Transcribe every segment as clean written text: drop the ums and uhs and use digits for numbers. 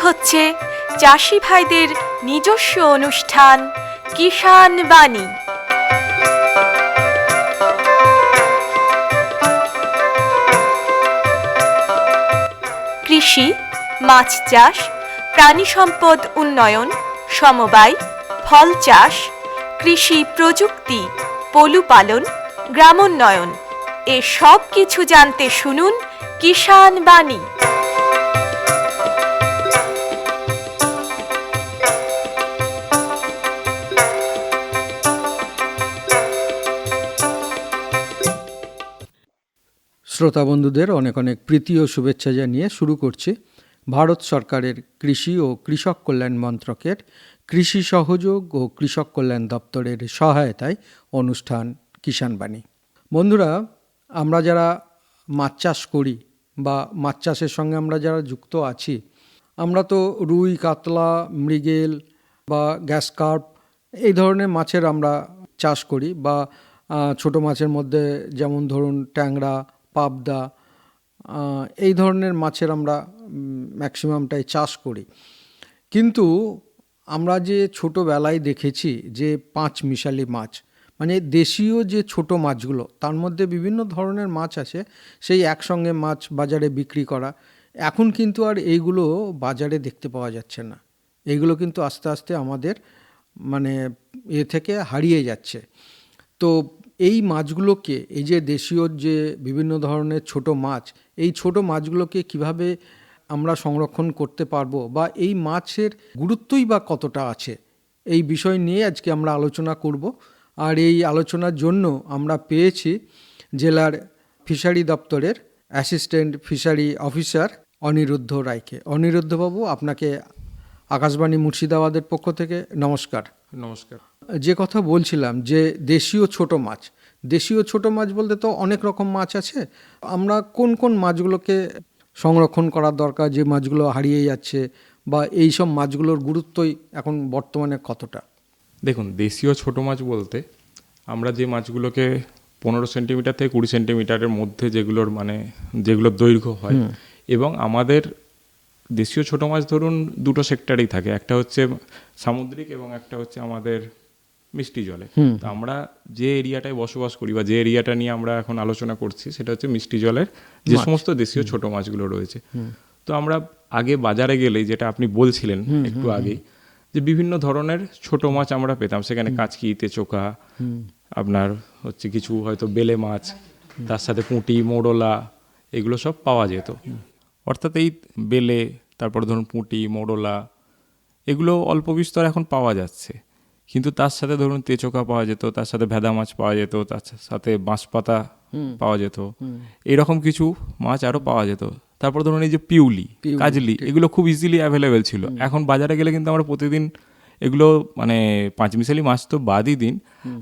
হচ্ছে চাষি ভাইদের নিজস্ব অনুষ্ঠান কিষাণ বাণী। কৃষি, মাছ চাষ, প্রাণী সম্পদ উন্নয়ন, সমবায়, ফল চাষ, কৃষি প্রযুক্তি, পশুপালন, গ্রামোন্নয়ন এ সব কিছু জানতে শুনুন কিষাণ বাণী। শ্রোতা বন্ধুদের অনেক অনেক প্রীতি ও শুভেচ্ছা জানিয়ে শুরু করছি ভারত সরকারের কৃষি ও কৃষক কল্যাণ মন্ত্রকের কৃষি সহযোগ ও কৃষক কল্যাণ দপ্তরের সহায়তায় অনুষ্ঠান কিষাণ বাণী। বন্ধুরা, আমরা যারা মাছ চাষ করি বা মাছ চাষের সঙ্গে আমরা যারা যুক্ত আছি, আমরা তো রুই, কাতলা, মৃগেল বা গ্যাস কার্প এই ধরনের মাছের আমরা চাষ করি, বা ছোট মাছের মধ্যে যেমন ধরুন ট্যাংরা, পাবদা, এই ধরনের মাছের আমরা ম্যাক্সিমামটাই চাষ করি। কিন্তু আমরা যে ছোটোবেলায় দেখেছি যে পাঁচ মিশালি মাছ, মানে দেশীয় যে ছোট মাছগুলো, তার মধ্যে বিভিন্ন ধরনের মাছ আছে, সেই একসঙ্গে মাছ বাজারে বিক্রি করা, এখন কিন্তু আর এইগুলো বাজারে দেখতে পাওয়া যাচ্ছে না। এইগুলো কিন্তু আস্তে আস্তে আমাদের মানে থেকে হারিয়ে যাচ্ছে। তো এই মাছগুলোকে, এই যে দেশীয় যে বিভিন্ন ধরনের ছোট মাছ, এই ছোট মাছগুলোকে কিভাবে আমরা সংরক্ষণ করতে পারবো, বা এই মাছের গুরুত্বই বা কতটা আছে, এই বিষয় নিয়ে আজকে আমরা আলোচনা করব। আর এই আলোচনার জন্য আমরা পেয়েছি জেলার ফিশারি দপ্তরের অ্যাসিস্ট্যান্ট ফিশারি অফিসার অনিরুদ্ধ রায়কে। অনিরুদ্ধবাবু, আপনাকে আকাশবাণী মুর্শিদাবাদের পক্ষ থেকে নমস্কার। নমস্কার। যে কথা বলছিলাম যে দেশীয় ছোট মাছ বলতে তো অনেক রকম মাছ আছে। আমরা কোন কোন মাছগুলোকে সংরক্ষণ করার দরকার, যে মাছগুলো হারিয়ে যাচ্ছে, বা এই সব মাছগুলোর গুরুত্বই এখন বর্তমানে কতটা? দেখুন, দেশীয় ছোট মাছ বলতে আমরা যে মাছগুলোকে 15 সেন্টিমিটার থেকে 20 সেন্টিমিটারের মধ্যে যেগুলোর দৈর্ঘ্য হয়, এবং আমাদের দেশীয় ছোট মাছ ধরুন দুটো সেক্টরেই থাকে, একটা হচ্ছে সামুদ্রিক এবং একটা হচ্ছে আমাদের মিষ্টি জলে। তো আমরা যে এরিয়াটায় বসবাস করি বা যে এরিয়াটা নিয়ে আমরা এখন আলোচনা করছি, সেটা হচ্ছে মিষ্টি জলের যে সমস্ত দেশীয় ছোট মাছগুলো রয়েছে। তো আমরা আগে বাজারে গেলেই, যেটা আপনি বলছিলেন একটু আগেই, যে বিভিন্ন ধরনের ছোট মাছ আমরা পেতাম। সেখানে কাঁচকি, তেচোকা, আপনার হচ্ছে কিছু হয়তো বেলে মাছ, তার সাথে পুঁটি, মোড়লা, এগুলো সব পাওয়া যেত। অর্থাৎ এই বেলে, তারপরে ধরুন পুঁটি, মোড়লা, এগুলো অল্প বিস্তর এখন পাওয়া যাচ্ছে। কিন্তু তার সাথে ধরুন তেচোকা পাওয়া যেত, তার সাথে ভেদা মাছ পাওয়া যেত, তার সাথে বাঁশপাতা পাওয়া যেত, এরকম কিছু মাছ আরও পাওয়া যেত। তারপর ধরুন এই যে পিউলি, কাজলি, এগুলো খুব ইজিলি অ্যাভেলেবেল ছিল। এখন বাজারে গেলে কিন্তু আমরা প্রতিদিন এগুলো, মানে পাঁচমিশালি মাছ তো বাদই দিন,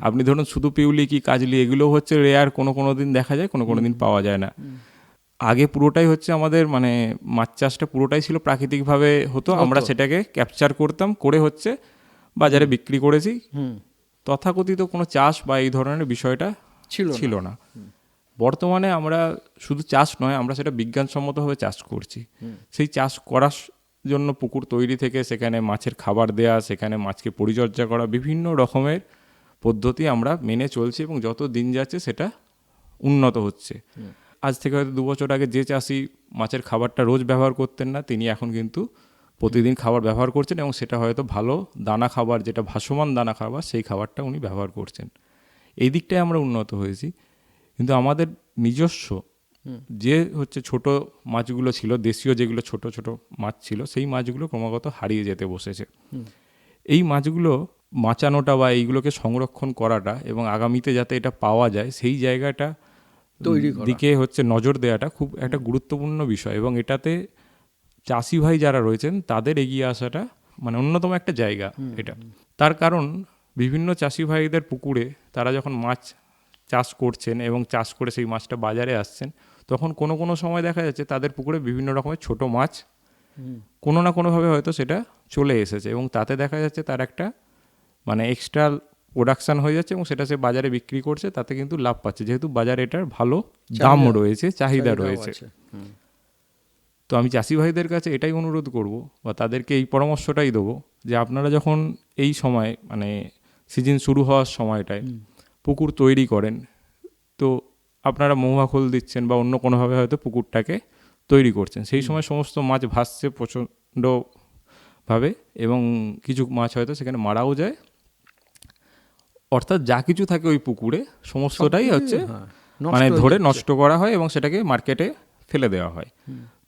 আপনি ধরুন শুধু পিউলি কি কাজলি, এগুলো হচ্ছে রেয়ার, কোনো দিন দেখা যায়, কোনো দিন পাওয়া যায় না। আগে পুরোটাই হচ্ছে আমাদের মাছ চাষটা পুরোটাই ছিল প্রাকৃতিকভাবে হতো, আমরা সেটাকে ক্যাপচার করতাম, করে হচ্ছে বাজারে বিক্রি করেছি। তথাকথিত কোনো চাষ বা এই ধরনের বিষয়টা ছিল না। বর্তমানে আমরা শুধু চাষ নয়, আমরা সেটা বিজ্ঞানসম্মতভাবে চাষ করছি। সেই চাষ করার জন্য পুকুর তৈরি থেকে সেখানে মাছের খাবার দেয়া, সেখানে মাছকে পরিচর্যা করা, বিভিন্ন রকমের পদ্ধতি আমরা মেনে চলছি, এবং যত দিন যাচ্ছে সেটা উন্নত হচ্ছে। আজ থেকে হয়তো 2 বছর আগে যে চাষি মাছের খাবারটা রোজ ব্যবহার করতেন না, তিনি এখন কিন্তু প্রতিদিন খাবার ব্যবহার করছেন, এবং সেটা হয়তো ভালো দানা খাবার, যেটা ভাসমান দানা খাবার, সেই খাবারটা উনি ব্যবহার করছেন। এই দিকটায় আমরা উন্নত হয়েছি। কিন্তু আমাদের নিজস্ব যে হচ্ছে ছোট মাছগুলো ছিল, দেশীয় যেগুলো ছোট ছোট মাছ ছিল, সেই মাছগুলো ক্রমাগত হারিয়ে যেতে বসেছে। এই মাছগুলো বাঁচানোটা বা এইগুলোকে সংরক্ষণ করাটা, এবং আগামীতে যাতে এটা পাওয়া যায় সেই জায়গাটা দিকে হচ্ছে নজর দেওয়াটা খুব একটা গুরুত্বপূর্ণ বিষয়। এবং এটাতে চাষি ভাই যারা রয়েছেন তাদের এগিয়ে আসাটা অন্যতম একটা জায়গা এটা। তার কারণ বিভিন্ন চাষি ভাইদের পুকুরে তারা যখন মাছ চাষ করছেন এবং চাষ করে সেই মাছটা বাজারে আসছেন, তখন কোনো সময় দেখা যাচ্ছে তাদের পুকুরে বিভিন্ন রকমের ছোট মাছ কোনো না কোনোভাবে হয়তো সেটা চলে এসেছে, এবং তাতে দেখা যাচ্ছে তার একটা এক্সট্রা প্রোডাকশান হয়ে যাচ্ছে, এবং সেটা সে বাজারে বিক্রি করছে, তাতে কিন্তু লাভ পাচ্ছে, যেহেতু বাজারে এটার ভালো দাম রয়েছে, চাহিদা রয়েছে। তো আমি চাষি ভাইদের কাছে এটাই অনুরোধ করব বা তাদেরকে এই পরামর্শটাই দেবো যে আপনারা যখন এই সময় মানে সিজন শুরু হওয়ার সময়টায় পুকুর তৈরি করেন, তো আপনারা মহুয়া খোল দিচ্ছেন বা অন্য কোনোভাবে হয়তো পুকুরটাকে তৈরি করছেন, সেই সময় সমস্ত মাছ ভাসছে প্রচণ্ডভাবে এবং কিছু মাছ হয়তো সেখানে মারাও যায়। অর্থাৎ যা কিছু থাকে ওই পুকুরে সমস্তটাই হচ্ছে মানে ধরে নষ্ট করা হয় এবং সেটাকে মার্কেটে ফেলে দেওয়া হয়।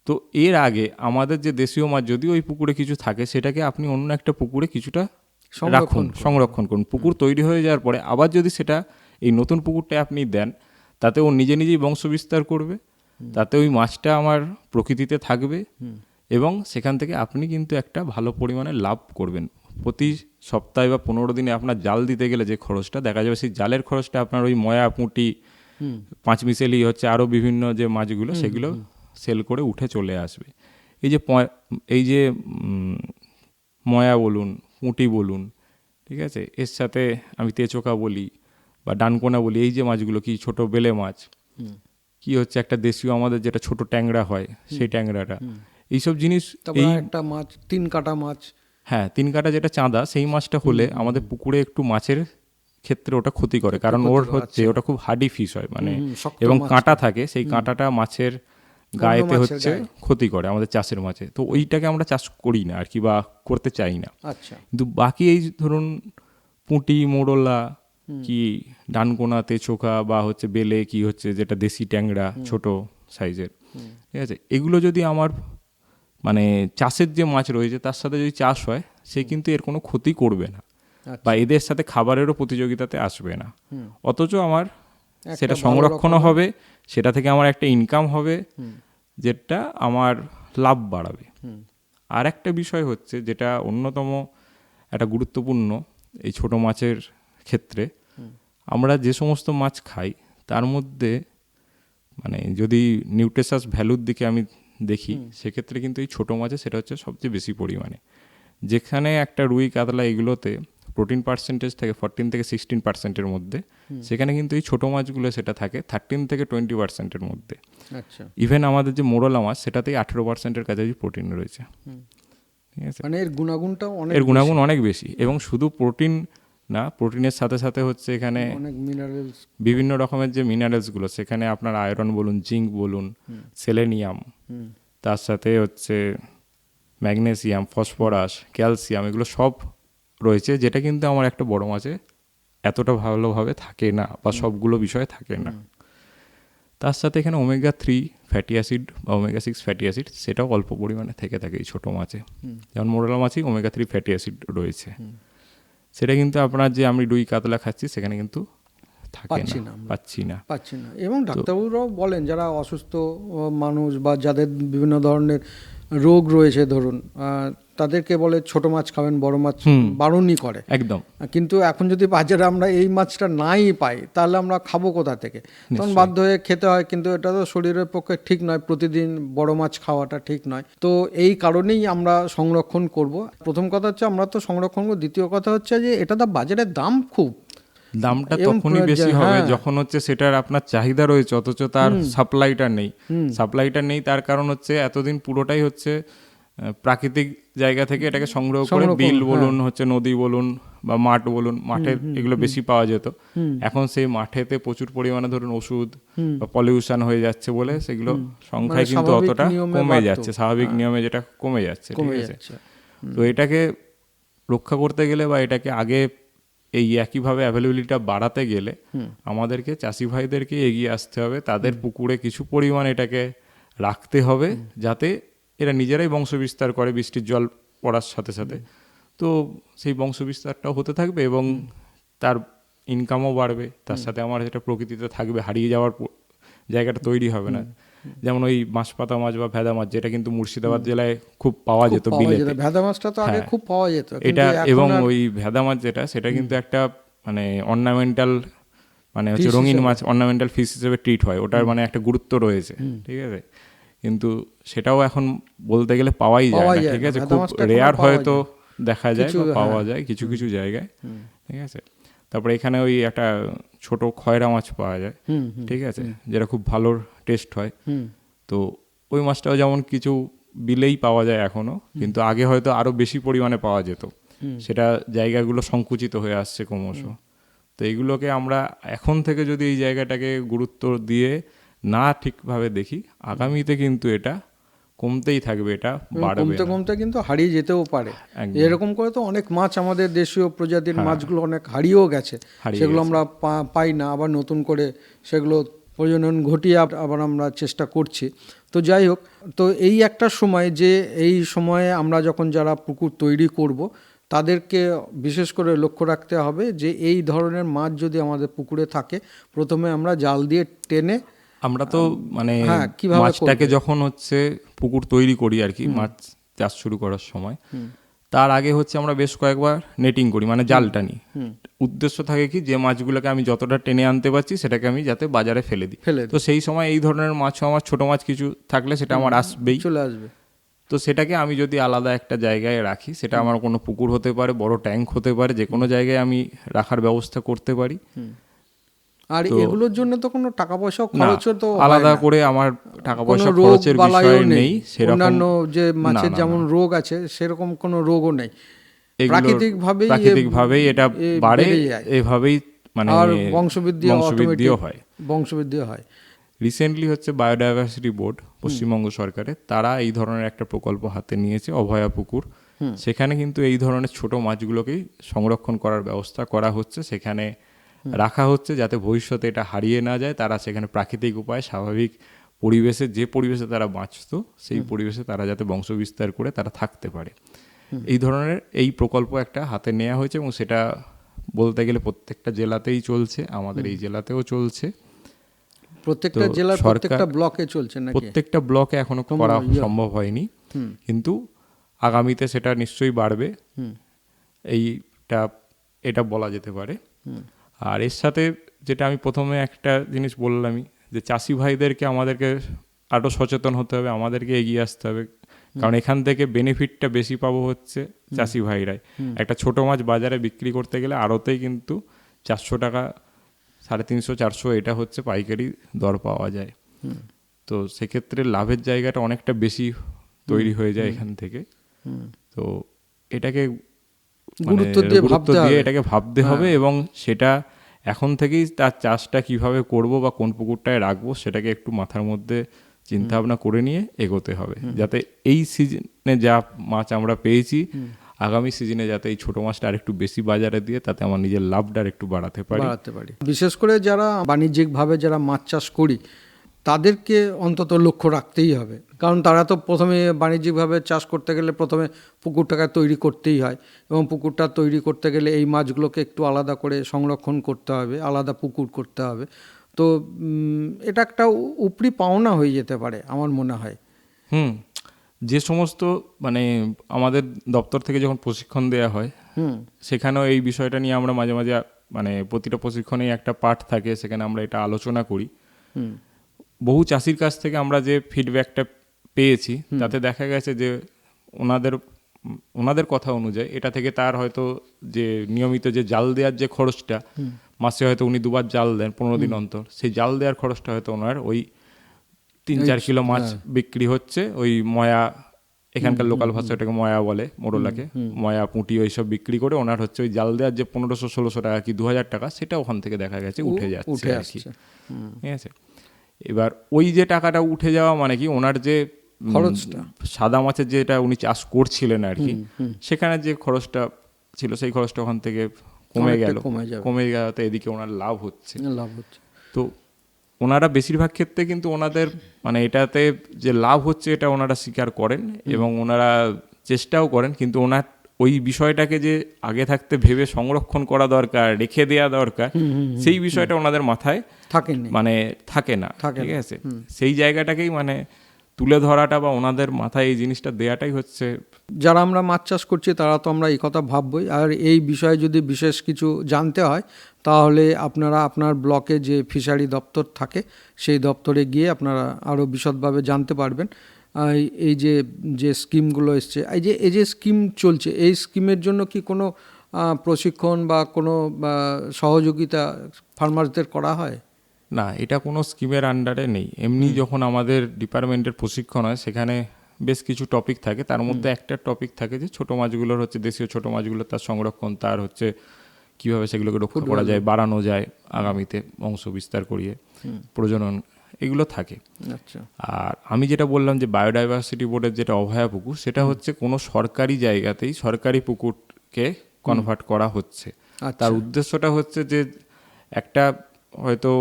তো এর আগে আমাদের যে দেশীয় মাছ যদি ওই পুকুরে কিছু থাকে সেটাকে আপনি অন্য একটা পুকুরে কিছুটা রাখুন, সংরক্ষণ করুন। পুকুর তৈরি হয়ে যাওয়ার পরে আবার যদি সেটা এই নতুন পুকুরটা আপনি দেন, তাতে ও নিজে নিজেই বংশ বিস্তার করবে, তাতে ওই মাছটা আমার প্রকৃতিতে থাকবে এবং সেখান থেকে আপনি কিন্তু একটা ভালো পরিমাণে লাভ করবেন। প্রতি সপ্তাহে বা 15 দিনে আপনার জাল দিতে গেলে যে খরচটা দেখা যাবে, সেই জালের খরচটা আপনার ওই ময়া, পুঁটি, 5 মিশেলি হচ্ছে আরও বিভিন্ন যে মাছগুলো সেগুলো সেল করে উঠে চলে আসবে। এই যে ময়া বলুন, পুঁটি বলুন, ঠিক আছে, এর সাথে আমি তেচোকা বলি বা ডানকোনা বলি, এই যে মাছগুলো কি ছোট বেলে মাছ, কি হচ্ছে একটা দেশীয় আমাদের যেটা ছোট ট্যাংরা হয় সেই ট্যাংরাটা, এইসব জিনিস, এই একটা মাছ 3 কাটা মাছ, হ্যাঁ 3 কাটা যেটা চাঁদা, সেই মাছটা হলে আমাদের পুকুরে একটু মাছের ক্ষেত্রে ওটা ক্ষতি করে, কারণ ওর হচ্ছে ওটা খুব হার্ডি ফিশ হয় মানে, এবং কাঁটা থাকে, সেই কাঁটাটা মাছের গায়েতে হচ্ছে ক্ষতি করে আমাদের চাষের মাছে। তো ওইটাকে আমরা চাষ করি না আর কি, বা করতে চাই না। কিন্তু বাকি এই ধরুন পুঁটি, মোড়লা, কি ডানকোনা, তেচোকা বা হচ্ছে বেলে, কি হচ্ছে যেটা দেশি ট্যাংরা ছোট সাইজের, ঠিক আছে, এগুলো যদি আমার মানে চাষের যে মাছ রয়েছে তার সাথে যদি চাষ হয়, সে কিন্তু এর কোনো ক্ষতি করবে না বা এদের সাথে খাবারেরও প্রতিযোগিতাতে আসবে না। অথচ আমার সেটা সংরক্ষণও হবে, সেটা থেকে আমার একটা ইনকাম হবে, যেটা আমার লাভ বাড়াবে। আর একটা বিষয় হচ্ছে যেটা অন্যতম একটা গুরুত্বপূর্ণ এই ছোট মাছের ক্ষেত্রে, আমরা যে সমস্ত মাছ খাই তার মধ্যে মানে যদি নিউট্রিশাস ভ্যালুর দিকে আমি দেখি, সেক্ষেত্রে কিন্তু এই ছোটো মাছে সেটা হচ্ছে সবচেয়ে বেশি পরিমাণে। যেখানে একটা রুই, কাতলা এগুলোতে প্রোটিন পার্সেন্টেজ থাকে 14 থেকে 16%-এর মধ্যে, সেখানে কিন্তু এই ছোটো মাছগুলো সেটা থাকে 13 থেকে 20%-এর মধ্যে। ইভেন আমাদের যে মোরলা মাছ সেটাতেই 18%-এর কাছাকাছি প্রোটিন রয়েছে, ঠিক আছে, মানে এর গুণাগুণ অনেক বেশি। এবং শুধু প্রোটিন না, প্রোটিনের সাথে সাথে হচ্ছে এখানে বিভিন্ন রকমের যে মিনারেলসগুলো, সেখানে আপনার আয়রন বলুন, জিঙ্ক বলুন, সেলেনিয়াম, তার সাথে হচ্ছে ম্যাগনেসিয়াম, ফসফরাস, ক্যালসিয়াম, এগুলো সব রয়েছে, যেটা কিন্তু আমার একটা বড় মাছে এতটা ভালোভাবে থাকে না বা সবগুলো বিষয় থাকে না। তার সাথে এখানে ওমেগা 3 ফ্যাটি অ্যাসিড বা ওমেগা 6 ফ্যাটি অ্যাসিড সেটাও অল্প পরিমাণে থেকে থাকে এই ছোটো মাছে। যেমন মোরলা মাছেই ওমেগা 3 ফ্যাটি অ্যাসিড রয়েছে, সেটা কিন্তু আপনার যে আমি রুই, কাতলা খাচ্ছি সেখানে কিন্তু পাচ্ছি না। এবং ডাক্তারবাবুরাও বলেন যারা অসুস্থ মানুষ বা যাদের বিভিন্ন ধরনের রোগ রয়েছে ধরুন, তাদেরকে বলে ছোট মাছ খাবেন, বড় মাছ বারণই করে একদম। কিন্তু এখন যদি বাজারে আমরা এই মাছটা নাই পাই, তাহলে আমরা খাবো কোথা থেকে? তখন বাধ্য হয়ে খেতে হয়, কিন্তু এটা তো শরীরের পক্ষে ঠিক নয়, প্রতিদিন বড় মাছ খাওয়াটা ঠিক নয়। তো এই কারণেই আমরা সংরক্ষণ করব। প্রথম কথা হচ্ছে আমরা তো সংরক্ষণ করব, দ্বিতীয় কথা হচ্ছে যে এটা তো বাজারের দামটা তখনই বেশি হবে যখন হচ্ছে সেটার আপনার চাহিদা রয়েছে অথচ তার সাপ্লাইটা নেই। তার কারণ হচ্ছে এতদিন পুরোটাই হচ্ছে প্রাকৃতিক জায়গা থেকে এটাকে সংগ্রহ করে, বিল বলুন, হচ্ছে নদী বলুন বা মাঠ বলুন, মাঠে এগুলো বেশি পাওয়া যেত। এখন সেই মাঠেতে প্রচুর পরিমাণে ধরুন ওষুধ বা পলিউশন হয়ে যাচ্ছে বলে সেগুলো সংখ্যায় কিন্তু অতটা কমে যাচ্ছে, স্বাভাবিক নিয়মে যেটা কমে যাচ্ছে, ঠিক আছে। তো এটাকে রক্ষা করতে গেলে বা এটাকে আগে এই একইভাবে অ্যাভেলেবিলিটিটা বাড়াতে গেলে আমাদেরকে চাষি ভাইদেরকে এগিয়ে আসতে হবে, তাদের পুকুরে কিছু পরিমাণ এটাকে রাখতে হবে, যাতে এরা নিজেরাই বংশ বিস্তার করে বৃষ্টির জল পড়ার সাথে সাথে। তো সেই বংশ বিস্তারটাও হতে থাকবে এবং তার ইনকামও বাড়বে, তার সাথে আমার যেটা প্রকৃতিতে থাকবে, হারিয়ে যাওয়ার জায়গাটা তৈরি হবে না। যেমন ওই মাছপাতা মাছ বা ভেদা মাছ, যেটা কিন্তু মুর্শিদাবাদ জেলায় খুব পাওয়া যেত বিলেতে, ভেদা মাছটা তো আগে খুব পাওয়া যেত এটা। এবং ওই ভেদা মাছ যেটা, সেটা কিন্তু একটা মানে অর্নামেন্টাল, মানে হচ্ছে রঙিন মাছ, অর্নামেন্টাল ফিশ হিসেবে ট্রিট হয়, ওটার মানে একটা গুরুত্ব রয়েছে, ঠিক আছে। কিন্তু সেটাও এখন বলতে গেলে পাওয়াই যায় না, ঠিক আছে, খুব রেয়ার হয়তো দেখা যায় বা পাওয়া যায় কিছু কিছু জায়গায়, ঠিক আছে। তারপরে এখানে ওই একটা ছোট খয়রা মাছ পাওয়া যায়, ঠিক আছে, যেটা খুব ভালো টেস্ট হয়। তো ওই মাছটাও যেমন কিছু বিলেই পাওয়া যায় এখনো, কিন্তু আগে হয়তো আরো বেশি পরিমাণে পাওয়া যেত, সেটা জায়গাগুলো সংকুচিত হয়ে আসছে ক্রমশ। তো এইগুলোকে আমরা এখন থেকে যদি এই জায়গাটাকে গুরুত্ব দিয়ে না ঠিকভাবে দেখি, আগামীতে কিন্তু এটা কমতেই থাকবে, এটা বাড়বে কমতে না। কমতে কিন্তু হারিয়ে যেতেও পারে। একদম। এরকম করে তো অনেক মাছ, আমাদের দেশীয় প্রজাতির মাছগুলো অনেক হারিয়েও গেছে, হারিয়ে সেগুলো গেছে। আমরা পাই না, আবার নতুন করে সেগুলো প্রজনন ঘটিয়ে আবার আমরা চেষ্টা করছি। তো যাই হোক, তো এই একটা সময়, যে এই সময়ে আমরা যখন যারা পুকুর তৈরি করব, তাদেরকে বিশেষ করে লক্ষ্য রাখতে হবে যে এই ধরনের মাছ যদি আমাদের পুকুরে থাকে, প্রথমে আমরা জাল দিয়ে টেনে, আমরা তো মানে হ্যাঁ, কিভাবে মাছটাকে করবে? যখন হচ্ছে পুকুর তৈরি করি আর কি, মাছ চাষ শুরু করার সময়, তার আগে হচ্ছে আমরা বেশ কয়েকবার নেটিং করি, মানে জাল টানি। উদ্দেশ্য থাকে কি, যে মাছগুলোকে আমি যতটা টেনে আনতে পারছি সেটাকে আমি যাতে বাজারে ফেলে দিই। তো সেই সময় এই ধরনের মাছও আমার, ছোট মাছ কিছু থাকলে সেটা আমার আসবেই, চলে আসবে। তো সেটাকে আমি যদি আলাদা একটা জায়গায় রাখি, সেটা আমার কোনো পুকুর হতে পারে, বড় ট্যাঙ্ক হতে পারে, যে কোনো জায়গায় আমি রাখার ব্যবস্থা করতে পারি। আর এগুলোর জন্য তো কোনো টাকা পয়সা না, খরচও তো আলাদা হয় না। করে আমার টাকা কোনো পয়সা রোগ খরচের বালাইও বিষয় নেই সেরকম। অন্যান্য যে মাছের না, যেমন রোগ আছে, সেরকম কোনো রোগও নেই। এগুলোর প্রাকৃতিকভাবেই এটা বাড়ে, বেড়ে যায়। এভাবেই মানে আর বংশবৃদ্ধিও হয়। বংশবৃদ্ধিও হয়। রিসেন্টলি হচ্ছে বায়োডাইভার্সিটি বোর্ড, পশ্চিমবঙ্গ সরকারের, তারা এই ধরনের একটা প্রকল্প হাতে নিয়েছে, অভয়া পুকুর। সেখানে কিন্তু এই ধরনের ছোট মাছগুলোকেই সংরক্ষণ করার ব্যবস্থা করা হচ্ছে, সেখানে রাখা হচ্ছে, যাতে ভবিষ্যতে এটা হারিয়ে না যায়। তারা সেখানে প্রাকৃতিক উপায়ে, স্বাভাবিক পরিবেশে, যে পরিবেশে তারা বাঁচতো সেই পরিবেশে তারা যাতে বংশবিস্তার করে তারা থাকতে পারে, এই ধরনের এই প্রকল্প একটা হাতে নেওয়া হয়েছে। এবং সেটা বলতে গেলে প্রত্যেকটা জেলাতেই চলছে, আমাদের এই জেলাতেও চলছে। প্রত্যেকটা জেলার প্রত্যেকটা ব্লকে চলছে নাকি? প্রত্যেকটা ব্লকে এখনো করা সম্ভব হয়নি, কিন্তু আগামীতে সেটা নিশ্চয়ই বাড়বে, এটা বলা যেতে পারে। আর এর সাথে যেটা আমি প্রথমে একটা জিনিস বললামই, যে চাষি ভাইদেরকে আমাদেরকে আরও সচেতন হতে হবে, আমাদেরকে এগিয়ে আসতে হবে, কারণ এখান থেকে বেনিফিটটা বেশি পাবো হচ্ছে চাষি ভাইরাই। একটা ছোট মাছ বাজারে বিক্রি করতে গেলে আড়তেই কিন্তু 400 টাকা, 350, 400, এটা হচ্ছে পাইকারি দর পাওয়া যায়। তো সেক্ষেত্রে লাভের জায়গাটা অনেকটা বেশি তৈরি হয়ে যায় এখান থেকে। তো এটাকে গুরুত্ব দিয়ে এটাকে ভাবতে হবে, এবং সেটা এখন থেকেই তার চাষটা কিভাবে করব বা কোন পুকুরটায় রাখবো সেটাকে একটু মাথার মধ্যে চিন্তা ভাবনা করে নিয়ে এগোতে হবে, যাতে এই সিজনে যা মাছ আমরা পেয়েছি, আগামী সিজনে যাতে এই ছোট মাছটা আরেকটু বেশি বাজারে দিয়ে তাতে আমার নিজের লাভটা একটু বাড়াতে পারি। বিশেষ করে যারা বাণিজ্যিকভাবে যারা মাছ চাষ করি, তাদেরকে অন্তত লক্ষ্য রাখতেই হবে, কারণ তারা তো প্রথমে বাণিজ্যিকভাবে চাষ করতে গেলে প্রথমে পুকুরটাকে তৈরি করতেই হয়, এবং পুকুরটা তৈরি করতে গেলে এই মাছগুলোকে একটু আলাদা করে সংরক্ষণ করতে হবে, আলাদা পুকুর করতে হবে। তো এটা একটা উপরি পাওনা হয়ে যেতে পারে আমার মনে হয়। যে সমস্ত মানে আমাদের দপ্তর থেকে যখন প্রশিক্ষণ দেওয়া হয়, সেখানেও এই বিষয়টা নিয়ে আমরা মাঝে মাঝে, মানে প্রতিটা প্রশিক্ষণেই একটা পার্ট থাকে, সেখানে আমরা এটা আলোচনা করি। বহু চাষির কাছ থেকে আমরা যে ফিডব্যাকটা পেয়েছি, তাতে দেখা গেছে যে ওনাদের কথা অনুযায়ী এটা থেকে তার হয়তো যে নিয়মিত যে জাল দেওয়ার যে খরচটা, মাসে হয়তো উনি 2বার জাল দেন 15 দিন অন্তর, সেই জাল দেওয়ার খরচটা হয়তো ওনার ওই 3-4 কিলো মাছ বিক্রি হচ্ছে ওই ময়া, এখানকার লোকাল ভাষা ওটাকে ময়া বলে, মোরলাকে ময়া, পুঁটি, ওইসব বিক্রি করে ওনার হচ্ছে ওই জাল দেওয়ার যে 1500-1600 টাকা কি 2000 টাকা, সেটা ওখান থেকে দেখা গেছে উঠে যাচ্ছে আর কি। ঠিক আছে, এবার ওই যে টাকাটা উঠে যাওয়া মানে কি, ওনার যে খরচটা, সাদা মাছের যেটা উনি চাষ করছিলেন আর কি, সেখানে যে খরচটা ছিল সেই খরচটা ওখান থেকে কমে গেল, এদিকে ওনার লাভ হচ্ছে। তো ওনারা বেশিরভাগ ক্ষেত্রে কিন্তু ওনাদের মানে এটাতে যে লাভ হচ্ছে এটা ওনারা স্বীকার করেন, এবং ওনারা চেষ্টাও করেন, কিন্তু ওনার ওই বিষয়টাকে যে আগে থাকতে ভেবে সংরক্ষণ করা দরকার, রেখে দেওয়া দরকার, সেই বিষয়টা ওনাদের মাথায় থাকে না। ঠিক আছে, সেই জায়গাটাকেই মানে তুলে ধরাটা বা ওনাদের মাথায় এই জিনিসটা দেওয়াটাই হচ্ছে, যারা আমরা মাছ চাষ করছি তারা তো আমরা এই কথা ভাববই। আর এই বিষয়ে যদি বিশেষ কিছু জানতে হয়, তাহলে আপনারা আপনার ব্লকে যে ফিশারি দপ্তর থাকে সেই দপ্তরে গিয়ে আপনারা আরও বিশদভাবে জানতে পারবেন। এই যে স্কিমগুলো এসছে, এই যে স্কিম চলছে, এই স্কিমের জন্য কি কোনো প্রশিক্ষণ বা কোনো সহযোগিতা ফার্মারদের করা হয়? না, এটা কোনো স্কিমের আন্ডারে নেই। এমনি যখন আমাদের ডিপার্টমেন্টের প্রশিক্ষণ হয়, সেখানে বেশ কিছু টপিক থাকে, তার মধ্যে একটা টপিক থাকে যে ছোট মাছগুলোর হচ্ছে দেশীয় ছোট মাছগুলো, তার সংরক্ষণ, তার হচ্ছে কীভাবে সেগুলোকে রক্ষা করা যায়, বাড়ানো যায় আগামীতে বংশ বিস্তার করিয়ে, প্রজনন, এগুলো থাকে। আচ্ছা, আর আমি যেটা বললাম যে বায়োডাইভার্সিটি বোর্ডের যেটা অভয়া পুকুর, সেটা হচ্ছে কোনো সরকারি জায়গাতেই সরকারি পুকুরকে কনভার্ট করা হচ্ছে। তার উদ্দেশ্যটা হচ্ছে যে একটা হয়তো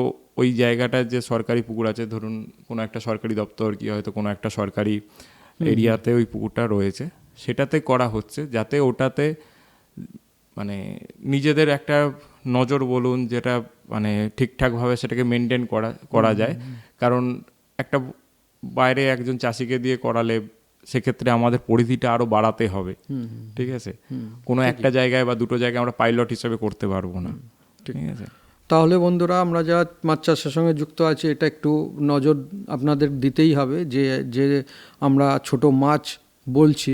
ওই জায়গাটা যে সরকারি পুকুর আছে, ধরুন কোনো একটা সরকারি দপ্তর কি হয়তো কোনো একটা সরকারি এরিয়াতে ওই পুকুরটা রয়েছে, সেটাতে করা হচ্ছে যাতে ওটাতে মানে নিজেদের একটা নজর বলুন, যেটা মানে ঠিকঠাকভাবে সেটাকে মেনটেন করা যায়। কারণ একটা বাইরে একজন চাষিকে দিয়ে করালে সেক্ষেত্রে আমাদের পরিধিটা আরও বাড়াতে হবে, ঠিক আছে? কোনো একটা জায়গায় বা দুটো জায়গায় আমরা পাইলট হিসেবে করতে পারবো না, ঠিক আছে? তাহলে বন্ধুরা, আমরা যা মাছ চাষের সঙ্গে যুক্ত আছি এটা একটু নজর আপনাদের দিতেই হবে, যে যে আমরা ছোট মাছ বলছি,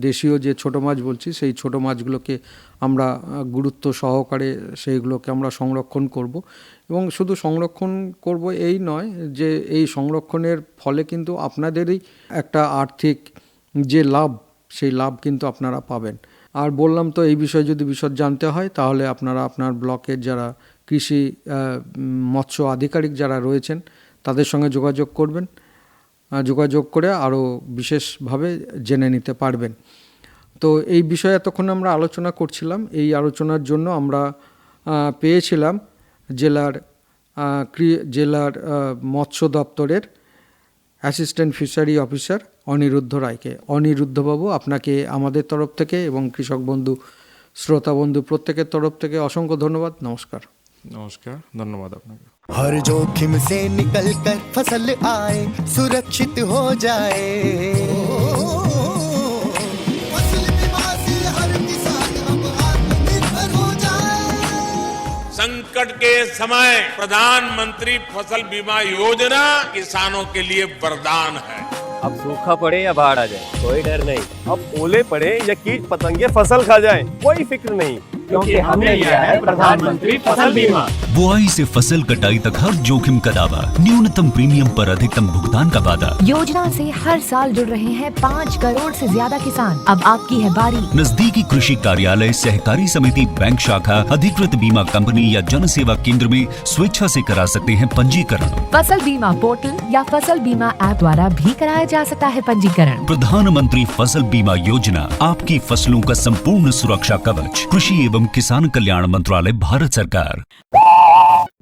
দেশীয় যে ছোট মাছ বলছি, সেই ছোট মাছগুলোকে আমরা গুরুত্ব সহকারে সেইগুলোকে আমরা সংরক্ষণ করব। এবং শুধু সংরক্ষণ করব এই নয়, যে এই সংরক্ষণের ফলে কিন্তু আপনাদেরই একটা আর্থিক যে লাভ, সেই লাভ কিন্তু আপনারা পাবেন। আর বললাম তো, এই বিষয়ে যদি বিশদ জানতে হয় তাহলে আপনারা আপনার ব্লকের যারা কৃষি মৎস্য আধিকারিক যারা রয়েছেন তাদের সঙ্গে যোগাযোগ করবেন, যোগাযোগ করে আরও বিশেষভাবে জেনে নিতে পারবেন। তো এই বিষয়ে এতক্ষণ আমরা আলোচনা করছিলাম। এই আলোচনার জন্য আমরা পেয়েছিলাম জেলার মৎস্য দপ্তরের অ্যাসিস্ট্যান্ট ফিশারি অফিসার অনিরুদ্ধ রায়কে। অনিরুদ্ধবাবু, আপনাকে আমাদের তরফ থেকে এবং কৃষক বন্ধু, শ্রোতা বন্ধু প্রত্যেকের তরফ থেকে অসংখ্য ধন্যবাদ। নমস্কার। নমস্কার, ধন্যবাদ আপনাকে। हर जोखिम से निकल कर फसल आए, सुरक्षित हो जाए। फसल बीमा से हर किसान अब आत्मनिर्भर हो जाए। संकट के समय प्रधानमंत्री फसल बीमा योजना किसानों के लिए वरदान है। अब सूखा पड़े या बाढ़ आ जाए, कोई डर नहीं। अब ओले पड़े या कीट पतंगे फसल खा जाए, कोई फिक्र नहीं, क्योंकि हमने लिया है प्रधानमंत्री फसल बीमा। बुआई से फसल कटाई तक हर जोखिम का दावा, न्यूनतम प्रीमियम पर अधिकतम भुगतान का वादा। योजना से हर साल जुड़ रहे हैं 5 करोड़ से ज्यादा किसान। अब आपकी है बारी। नजदीकी कृषि कार्यालय, सहकारी समिति, बैंक शाखा, अधिकृत बीमा कंपनी या जन सेवा केंद्र में स्वेच्छा से करा सकते हैं पंजीकरण। फसल बीमा पोर्टल या फसल बीमा ऐप द्वारा भी कराया जा सकता है पंजीकरण। प्रधानमंत्री फसल बीमा योजना, आपकी फसलों का संपूर्ण सुरक्षा कवच। कृषि एवं किसान कल्याण मंत्रालय, भारत सरकार।